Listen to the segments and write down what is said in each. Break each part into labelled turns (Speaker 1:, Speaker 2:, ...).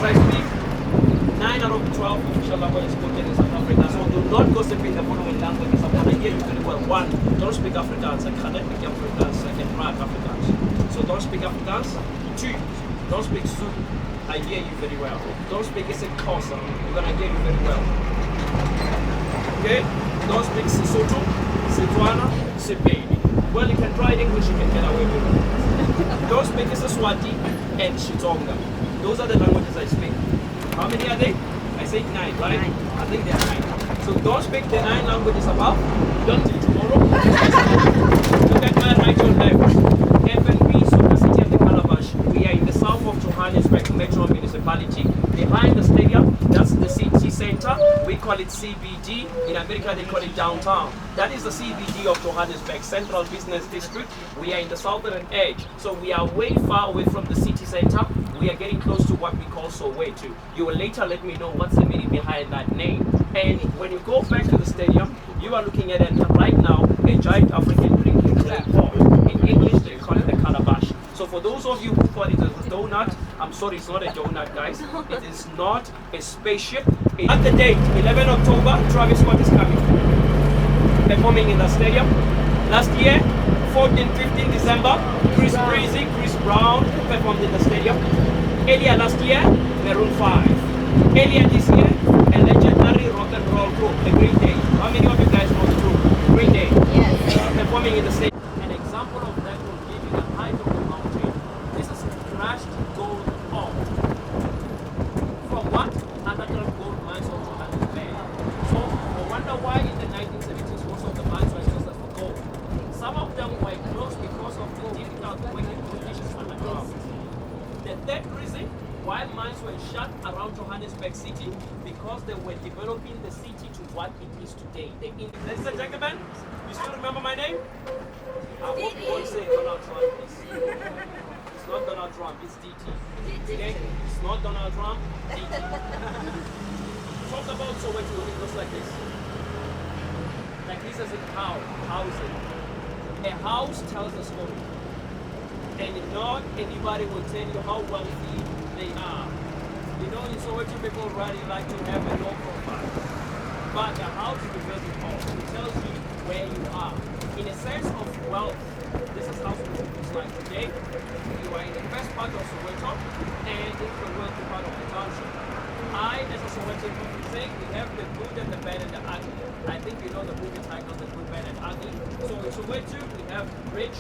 Speaker 1: as I speak, 9 out of 12 official languages spoken in South Africa. So do not gossip in the following languages. I want to hear you very well. 1, don't speak Afrikaans. I cannot speak Afrikaans. I can write Afrikaans. So don't speak Afrikaans. 2, don't speak Zulu. I hear you very well. Don't speak isiXhosa. You're going to hear you very well. Okay? Don't speak Sesotho, Setswana, Sepedi. Well, you can try it English, you can get away with it. Don't speak Siswati and Xitsonga. Those are the languages I speak. How many are they? I say 9, right? 9. I think they are 9. So don't speak the 9 languages above. Don't till tomorrow. Look at my right or left. FNB, Soweto City and the Calabash. We are in the south of Johannesburg Metro Municipality. Behind the stadium, that's the city center. We call it CBD. In America, they call it downtown. That is the CBD of Johannesburg, Central Business District. We are in the southern edge. So we are way far away from the city center. We are getting close to what we call Soweto. You will later let me know what's the meaning behind that name. And when you go back to the stadium, you are looking at it right now, a giant African drinking clay pot. In English, they call it the calabash. So for those of you who thought it was a donut, I'm sorry, it's not a donut, guys. It is not a spaceship. At the date, 11 October, Travis Scott is coming, performing in the stadium. Last year, 14-15 December, Chris Breezy, Chris Brown performed in the stadium. Earlier last year, Maroon 5. Earlier this year, a legendary rock and roll group, the Green Day. How many of you guys know the group? Green Day. Yes. Performing in the stadium. An example of that will give you the height of the mountain. This is crushed gold ore. From what? Underground gold mines of Johannesburg. So, no wonder why in the 1970s most of the mines were used for gold. Some of them were closed because of the difficult working conditions underground. The third reason why mines were shut around Johannesburg City, because they were developing the city to what it is today. Ladies and gentlemen, you still remember my name? I hope you won't say Donald Trump, please. It's not Donald Trump, it's DT. Okay? It's not Donald Trump, DT. Talk about Soweto, it looks like this. Like this is a housing. A house tells a story. And not anybody will tell you how wealthy they are. You know, in Soweto, people really like to have a low profile. But the house reveals it all. It tells you where you are. In a sense of wealth, this is how Soweto looks like today. You are in the best part of Soweto, and it's the wealthy part of the township. I, as a Sowetan, say we have the good and the bad and the ugly. I think you know the movie title, The Good, Bad and Ugly. So in Soweto, we have rich,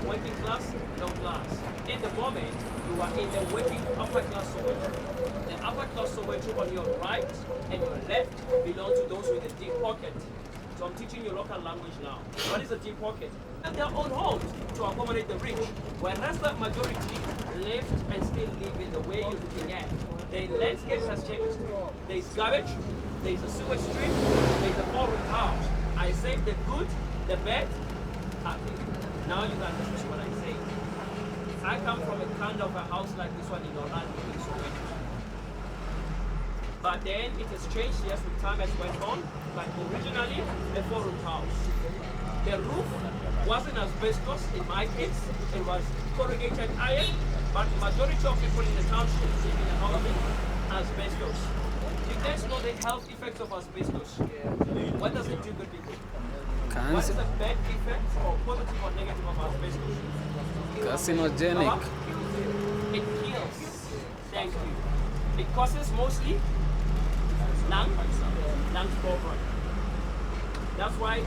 Speaker 1: working class, low class. In the moment, you are in the working upper class Soweto. The upper class Soweto on your right and your left belong to those with a deep pocket. So I'm teaching you local language now. What is a deep pocket? And their own homes to accommodate the rich. Whereas the majority left and still live in the way you're looking at. The landscape has changed. There's garbage, there's a sewage stream, there's a foreign house. I say the good, the bad, ugly. Now you understand what I say. I come from a kind of a house like this one in Orlando, in Soweto. But then it has changed, yes, with time has went on. But originally, a four-room house. The roof wasn't asbestos in my case. It was corrugated iron. But majority of people in the township live in a housing asbestos. You guys know the health effects of asbestos. What does it do to people? What is the bad effects or positive or negative of asbestos?
Speaker 2: Carcinogenic.
Speaker 1: It kills. Thank you. It causes mostly lung problem. That's why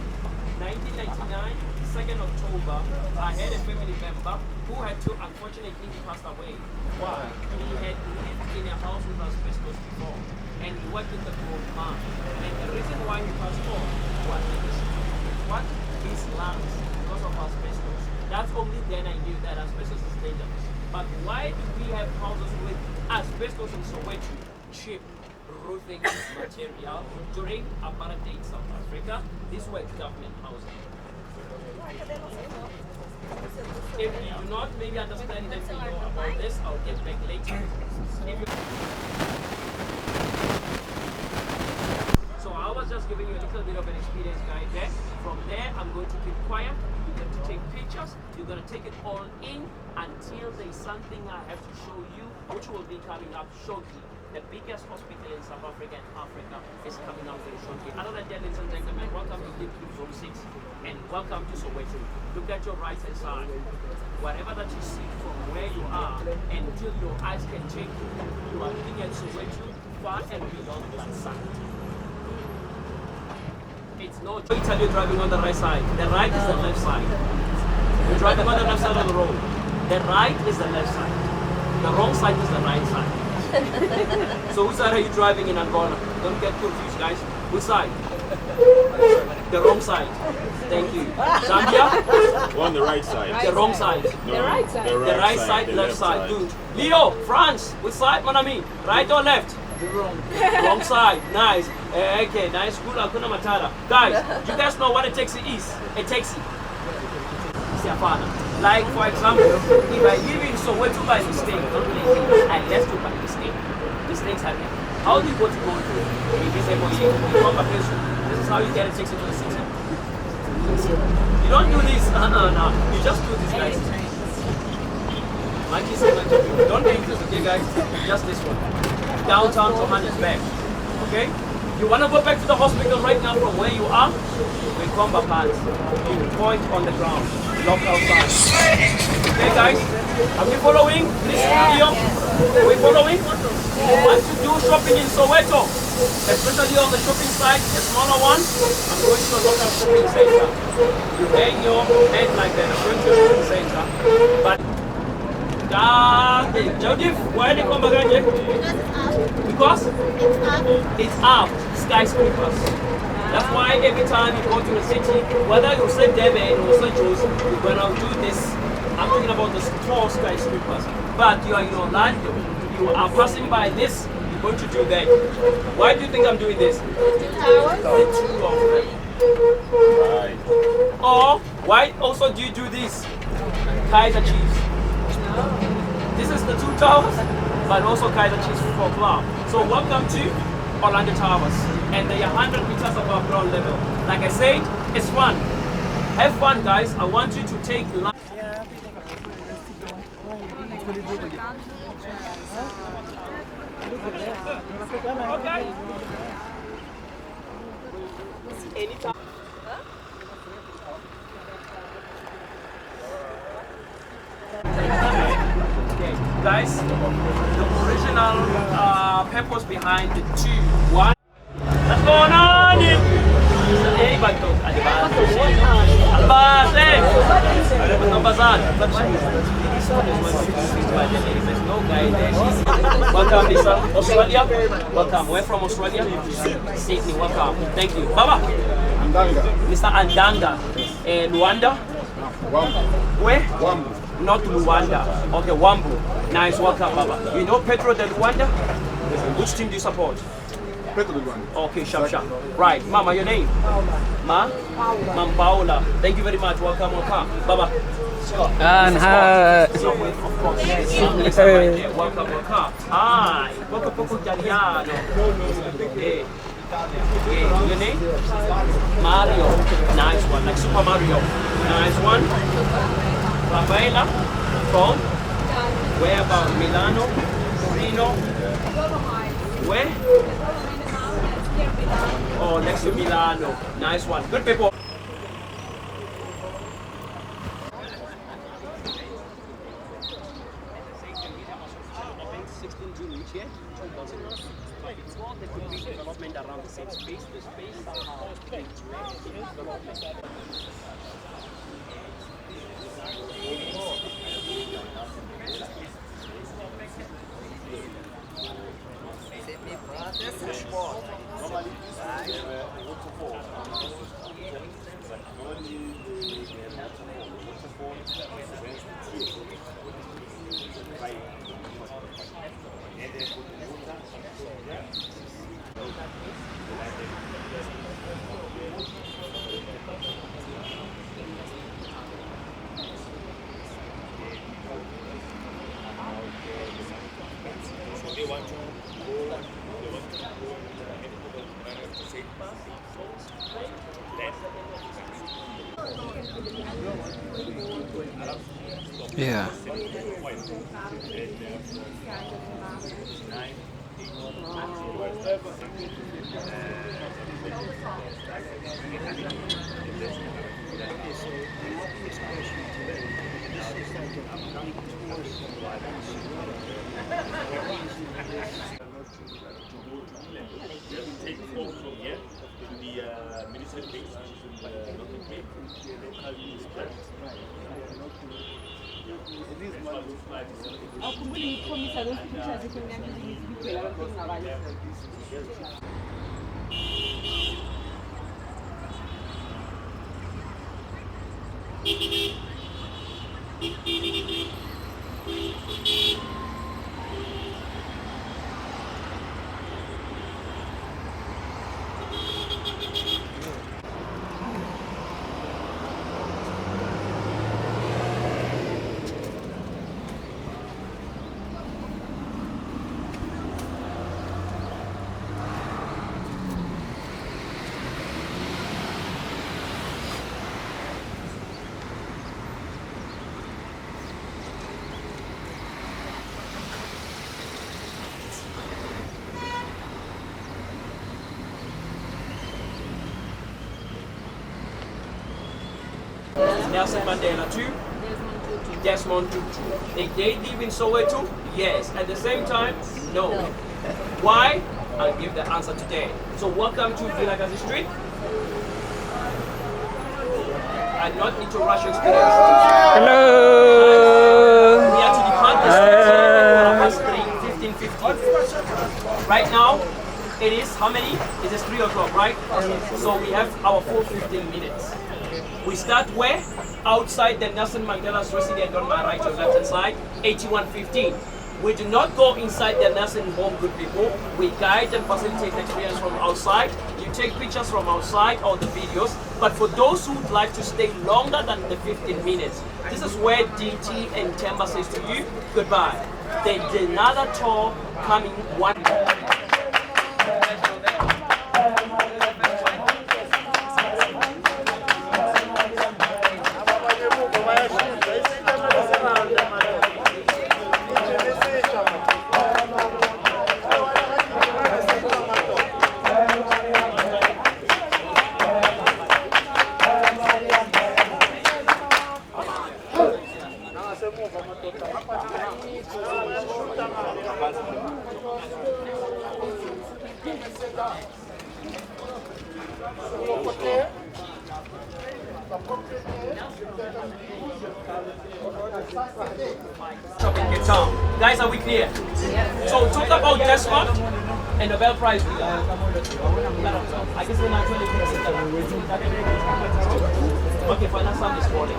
Speaker 1: 1999, 2nd October, I had a family member who had to, unfortunately, he passed away. Why? He had lived in a house with asbestos before, and he worked in the gold mine. And the reason why he passed on was what? His lungs, because of asbestos. That's only then I knew that asbestos is dangerous. But why do we have houses with asbestos in Soweto? Cheap roofing material. During apartheid South Africa, these were government housing. If you do not maybe understand that you know about this, I'll get back later. So I was just giving you a little bit of an experience guide there. From there, I'm going to keep quiet them to take pictures. You're going to take it all in until there's something I have to show you, which will be coming up shortly. The biggest hospital in South Africa and Africa is coming up very shortly. Other than that, ladies and gentlemen, welcome to Deep Zone 6 and welcome to Soweto. Look at your right hand side. Whatever that you see from where you are until your eyes can take you, you are looking at Soweto far and beyond that side. It's no joy tell you driving on the right side. The right is the left side. You're driving on the left side of the road. The right is the left side. The wrong side is the right side. So which side are you driving in Angola? Don't get confused, guys. Which side? The wrong side. Thank you. Zambia?
Speaker 3: On the right side.
Speaker 1: The wrong side.
Speaker 3: No,
Speaker 4: The right side.
Speaker 3: The
Speaker 1: The right side,
Speaker 3: the
Speaker 1: left side. Good. Leo, France, which side, mon ami? Right or left? Wrong side. Nice. Okay, nice. Cool. Hakuna matata. Guys, you guys know what a taxi is? A taxi. Like, for example, if I live in Soweto by mistake, don't believe me, I left you by mistake. Mistakes happen. How do you go to go to? This is how you get a taxi to the city. You don't do this. No. You just do this, guys. Monkey say monkey. Don't do this, okay, guys? Just this one. Downtown Johannesburg. Okay? You want to go back to the hospital right now from where you are? We come back. You point on the ground. Lock outside. Okay, guys? Are we following this video? Are we following? You want to do shopping in Soweto, especially on the shopping site, the smaller one. I'm going to a local shopping center. You hang your head like that. I'm going to a shopping center. But Joseph, why did you come back again? Because it's up. Skyscrapers. That's why every time you go to the city, whether you say Devon or St. Joseph, you're gonna do this. I'm talking about the tall skyscrapers. But you are in Orlando, you are passing by this, you're going to do that. Why do you think I'm doing this? The two of them.
Speaker 3: Right.
Speaker 1: Or why also do you do this? Kaiser Chiefs. This is the two towers, but also Kaiser Chiefs Football Club. So welcome to Orlando Towers, and they are 100 meters above ground level. Like I said, it's fun. Have fun, guys. I want you to take life. Okay. Anytime. Okay, guys, the original purpose behind the 2-1. What's going on? Hey, bato. Welcome, Mr. Australia. Welcome. We're from Australia. Sydney. Welcome. Thank you. Baba.
Speaker 3: Andanga.
Speaker 1: Mr. Andanga. Luanda.
Speaker 3: Wambu.
Speaker 1: Where?
Speaker 3: Wambu.
Speaker 1: Not Luanda. Okay, Wambu. Nice, welcome, Baba. You know Pedro de Luanda? Which team do you support?
Speaker 3: Petro de Luanda.
Speaker 1: Okay, sharp. Right, Mama, your name? Ma? Mam Paula. Thank you very much. Welcome. Baba.
Speaker 2: And hi.
Speaker 1: Of course. Yes, right there. Welcome. Hi. Poco Italiano. Hey. Yeah, your name? Mario. Nice one. Like Super Mario. Nice one. Rafaela from where about? Milano? Reno? Where? Oh, next to Milano. Nice one. Good people. There could be development around the same space. The space somehow development.
Speaker 2: Yeah.
Speaker 4: Take the boat from here to the military base, which is in the Northern Cape, local news plant.
Speaker 1: Nelson Mandela 2, Desmond Tutu. Did they live in Soweto? Yes. At the same time, no. Why? I'll give the answer today. So welcome to Vilagazi Street. I not need to rush your experience.
Speaker 2: Hello.
Speaker 1: We are to depart the street 15:15. Right now, it is how many? It is 3 o'clock, right? So we have our full 15 minutes. We start where? Outside the Nelson Mandela's residence on my right or left hand side, 8115. We do not go inside the Nelson home, good people. We guide and facilitate the experience from outside. You take pictures from outside or the videos. But for those who would like to stay longer than the 15 minutes, this is where DT and Temba says to you, goodbye. There's another tour coming one. Shopping town. Guys, are we clear? So talk about Desmond and Nobel Prize winner. I guess we're not really okay, fine, that's not this morning.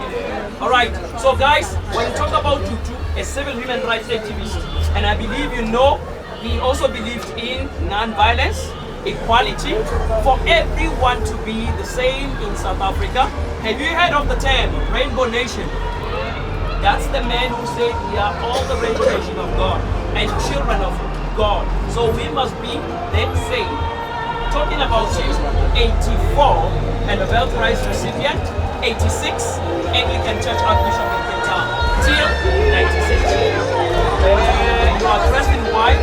Speaker 1: Alright, so guys, when you talk about Tutu, a civil human rights activist, and I believe you know, he also believed in non-violence, equality, for everyone to be the same in South Africa. Have you heard of the term Rainbow Nation? That's the man who said we are all the rainbow nation of God and children of God. So we must be the same. Talking about you, 84, a Nobel Prize recipient, 86, Anglican Church Archbishop in Cape Town, till 96. You are dressed in white.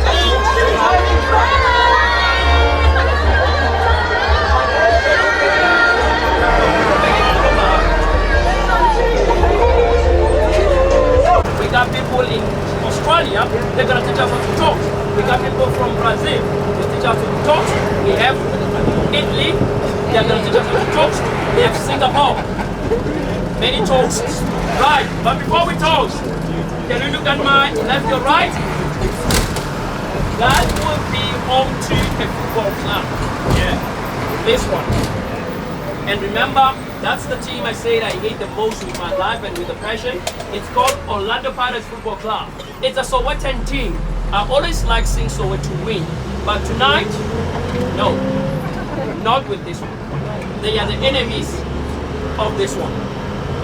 Speaker 1: We got people in Australia, they're going to teach us how to talk. We got people from Brazil, they teach us how to talk. We have Italy, they're going to teach us how to talk. We have Singapore, many toasts. Right, but before we toast, can you look at my left or right? That would be home to a football club. Yeah, this one. And remember, that's the team I said I hate the most with my life and with a passion. It's called Orlando Pirates Football Club. It's a Sowetan team. I always like seeing Soweto win. But tonight, no, not with this one. They are the enemies of this one.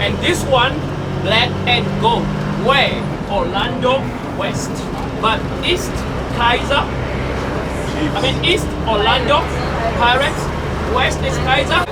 Speaker 1: And this one, black and gold. Where? Orlando West. But East Orlando Pirates. West is Kaiser.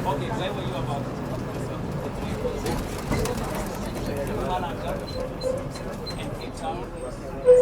Speaker 1: Okay, where were you about? Malacca and Cape Town.